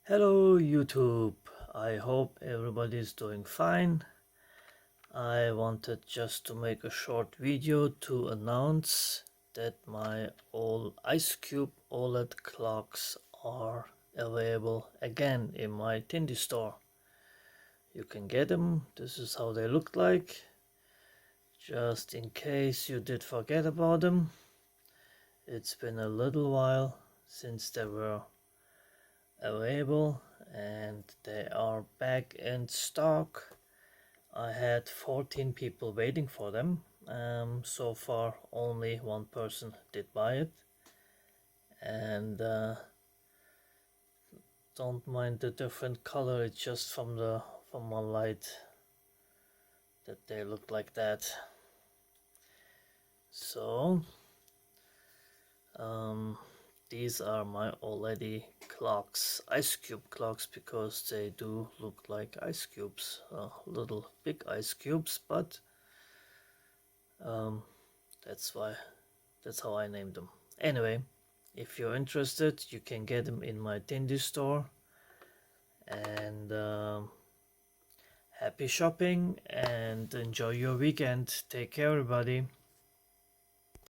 Hello YouTube, I hope everybody is doing fine. I wanted just to make a short video to announce that my old Ice Cube OLED clocks are available again in my Tindy store. You can get them, this is how they look like, just in case you did forget about them. It's been a little while since they were available and they are back in stock. I had 14 people waiting for them. So far only one person did buy it, and don't mind the different color, it's just from my light that they look like that. So these are my already clocks, ice cube clocks, because they do look like ice cubes, little big ice cubes, but that's how I named them. Anyway, if you're interested, you can get them in my Tindy store. And happy shopping and enjoy your weekend. Take care, everybody.